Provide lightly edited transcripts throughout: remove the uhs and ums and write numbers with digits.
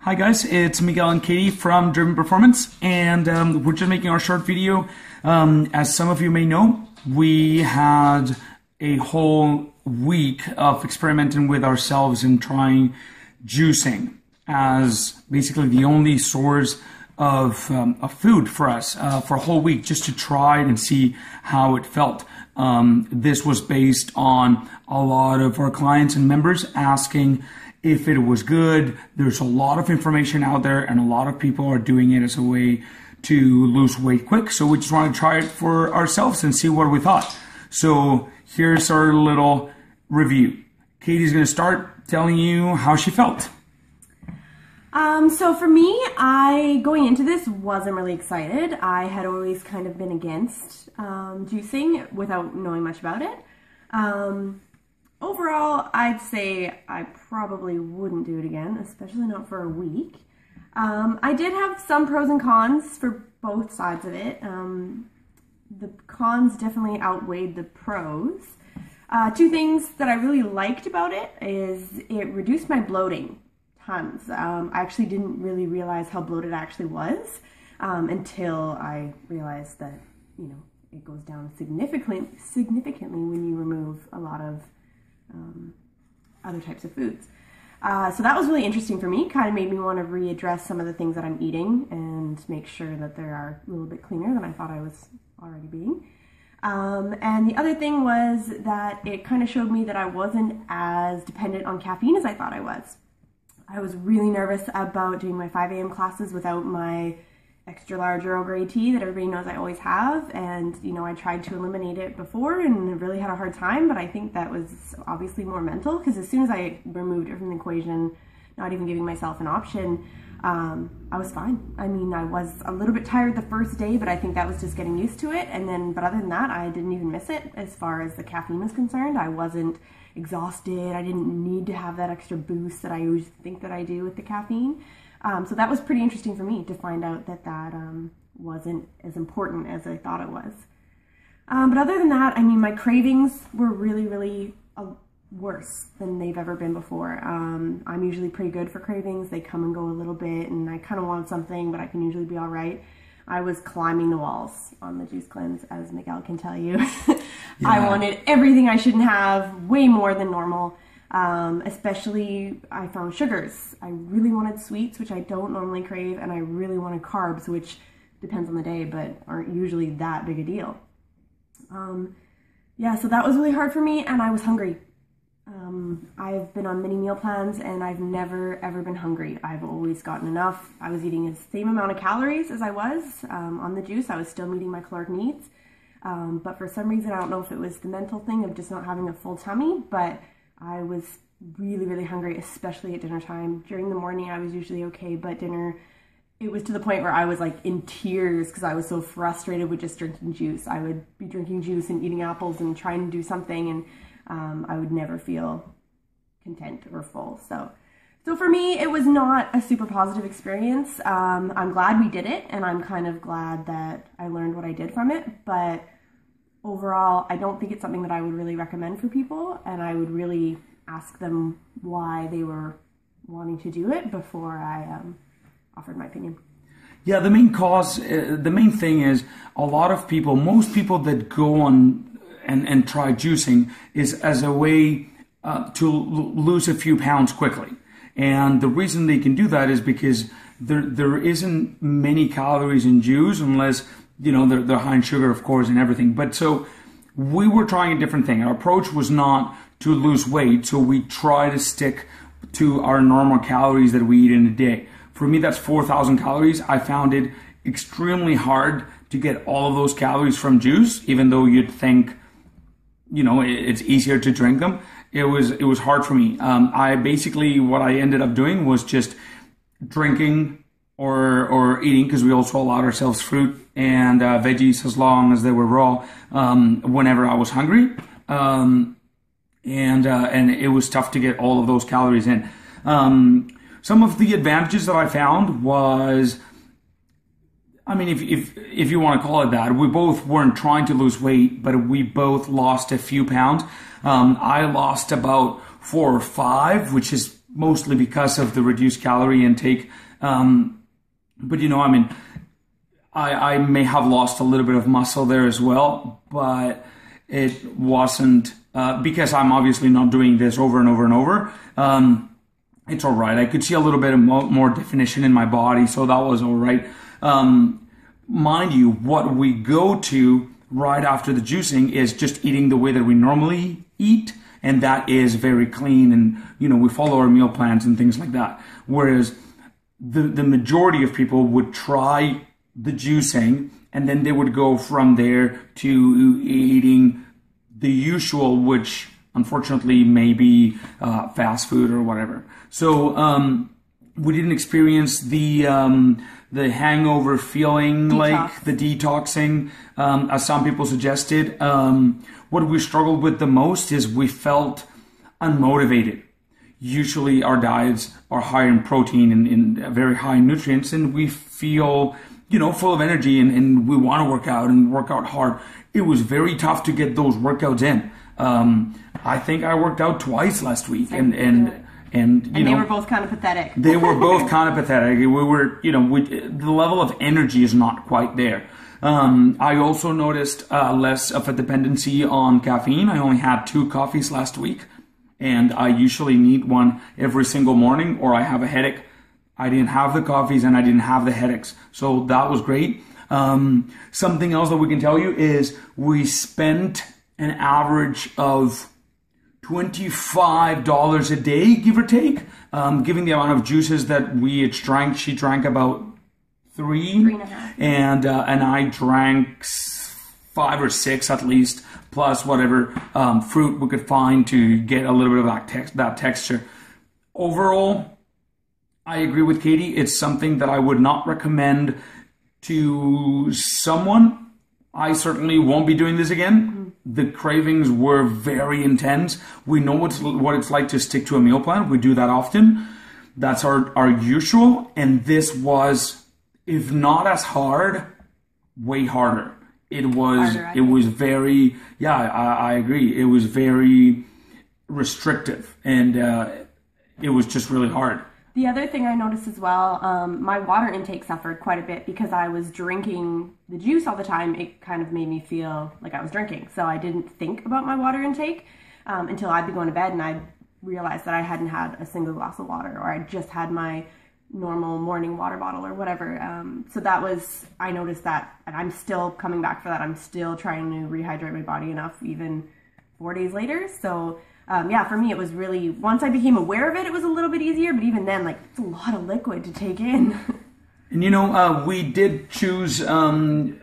Hi guys, it's Miguel and Katie from Driven Performance, and we're just making our short video. As some of you may know, we had a whole week of experimenting with ourselves and trying juicing as basically the only source of food for us for a whole week, just to try it and see how it felt. This was based on a lot of our clients and members asking if it was good. There's a lot of information out there and a lot of people are doing it as a way to lose weight quick. So we just want to try it for ourselves and see what we thought. So here's our little review. Katie's going to start telling you how she felt. So for me, going into this wasn't really excited. I had always kind of been against juicing without knowing much about it. Overall, I'd say I probably wouldn't do it again, especially not for a week. I did have some pros and cons for both sides of it. The cons definitely outweighed the pros. Two things that I really liked about it is it reduced my bloating tons. I actually didn't really realize how bloated I actually was until I realized that, it goes down significantly when you remove a lot of other types of foods. So that was really interesting for me. Kind of made me want to readdress some of the things that I'm eating and make sure that they are a little bit cleaner than I thought I was already being. And the other thing was that it kind of showed me that I wasn't as dependent on caffeine as I thought I was. I was really nervous about doing my 5 a.m. classes without my extra large Earl Grey tea that everybody knows I always have, and I tried to eliminate it before and really had a hard time, but I think that was obviously more mental, because as soon as I removed it from the equation, not even giving myself an option, I was fine. I mean, I was a little bit tired the first day, but I think that was just getting used to it, but other than that, I didn't even miss it as far as the caffeine was concerned. I wasn't exhausted. I didn't need to have that extra boost that I always think that I do with the caffeine. So that was pretty interesting for me to find out that wasn't as important as I thought it was. But other than that, I mean, my cravings were really, really worse than they've ever been before. I'm usually pretty good for cravings. They come and go a little bit, and I kind of want something, but I can usually be all right. I was climbing the walls on the juice cleanse, as Miguel can tell you. Yeah. I wanted everything I shouldn't have, way more than normal. Especially I found sugars. I really wanted sweets, which I don't normally crave, and I really wanted carbs, which depends on the day, but aren't usually that big a deal. Yeah, so that was really hard for me, and I was hungry. I've been on mini meal plans, and I've never ever been hungry. I've always gotten enough. I was eating the same amount of calories as I was on the juice. I was still meeting my caloric needs, but for some reason, I don't know if it was the mental thing of just not having a full tummy, but I was really, really hungry, especially at dinner time. During the morning, I was usually okay, but dinner, it was to the point where I was like in tears because I was so frustrated with just drinking juice. I would be drinking juice and eating apples and trying to do something, and I would never feel content or full. So for me, it was not a super positive experience. I'm glad we did it, and I'm kind of glad that I learned what I did from it, but overall, I don't think it's something that I would really recommend for people, and I would really ask them why they were wanting to do it before I offered my opinion. Yeah, the main thing is a lot of people, most people that go on and try juicing is as a way to lose a few pounds quickly. And the reason they can do that is because there isn't many calories in juice unless they're high in sugar, of course, and everything. But so we were trying a different thing. Our approach was not to lose weight, so we try to stick to our normal calories that we eat in a day. For me, that's 4,000 calories. I found it extremely hard to get all of those calories from juice, even though you'd think, it's easier to drink them. It was hard for me. What I ended up doing was just drinking or eating, because we also allowed ourselves fruit and veggies as long as they were raw whenever I was hungry, and it was tough to get all of those calories in. Some of the advantages that I found was, I mean, if you want to call it that, we both weren't trying to lose weight, but we both lost a few pounds. I lost about 4 or 5, which is mostly because of the reduced calorie intake. But I may have lost a little bit of muscle there as well, but it wasn't because I'm obviously not doing this over and over and over. It's all right. I could see a little bit of more definition in my body, so that was all right. Mind you, what we go to right after the juicing is just eating the way that we normally eat, and that is very clean, and we follow our meal plans and things like that. Whereas the majority of people would try the juicing, and then they would go from there to eating the usual, which unfortunately may be fast food or whatever. So we didn't experience the hangover feeling, like the detoxing, as some people suggested. What we struggled with the most is we felt unmotivated. Usually our diets are high in protein and very high in nutrients, and we feel, full of energy and we want to work out and work out hard. It was very tough to get those workouts in. I think I worked out twice last week, and they were both kind of pathetic. They were both kind of pathetic. We were, the level of energy is not quite there. I also noticed less of a dependency on caffeine. I only had 2 coffees last week, and I usually need one every single morning or I have a headache. I didn't have the coffees and I didn't have the headaches. So that was great. Something else that we can tell you is we spent an average of $25 a day, give or take, given the amount of juices that we each drank. She drank about 3.5, and I drank 5 or 6 at least, plus whatever fruit we could find to get a little bit of that texture. Overall, I agree with Katie. It's something that I would not recommend to someone. I certainly won't be doing this again. The cravings were very intense. We know what it's like to stick to a meal plan. We do that often. That's our usual. And this was, if not as hard, way harder. It was very, I agree. It was very restrictive, and it was just really hard. The other thing I noticed as well, my water intake suffered quite a bit because I was drinking the juice all the time. It kind of made me feel like I was drinking. So I didn't think about my water intake until I'd be going to bed, and I realized that I hadn't had a single glass of water, or I just had my normal morning water bottle or whatever. So that was, I noticed that, and I'm still coming back for that. I'm still trying to rehydrate my body enough even 4 days later. So for me, it was really, once I became aware of it, it was a little bit easier, but even then, it's a lot of liquid to take in. And we did choose one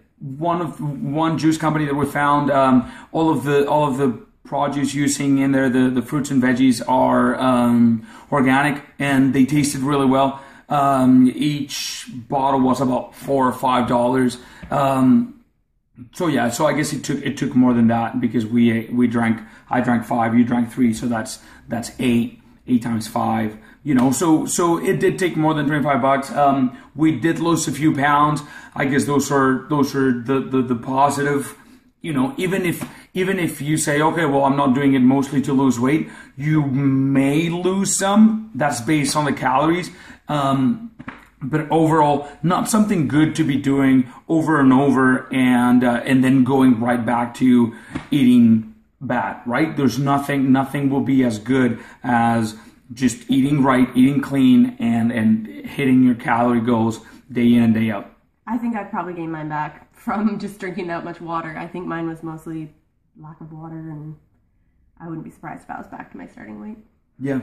juice company that we found. All of the produce using in there, the fruits and veggies are organic, and they tasted really well. Each bottle was about $4 or $5. So I guess it took more than that, because I drank 5, you drank 3, so that's 8 times 5. So it did take more than $25. We did lose a few pounds. I guess those are the positive. Even if you say, okay, well, I'm not doing it mostly to lose weight, you may lose some. That's based on the calories. But overall, not something good to be doing over and over and then going right back to eating bad, right? There's nothing will be as good as just eating right, eating clean, and hitting your calorie goals day in and day out. I think I'd probably gain mine back from just drinking that much water. I think mine was mostly lack of water, and I wouldn't be surprised if I was back to my starting weight. Yeah.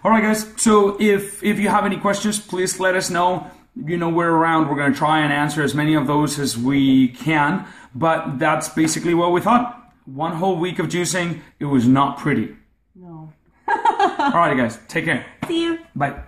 All right, guys. So if you have any questions, please let us know. We're around. We're going to try and answer as many of those as we can. But that's basically what we thought. 1 whole week of juicing. It was not pretty. No. All right, guys. Take care. See you. Bye.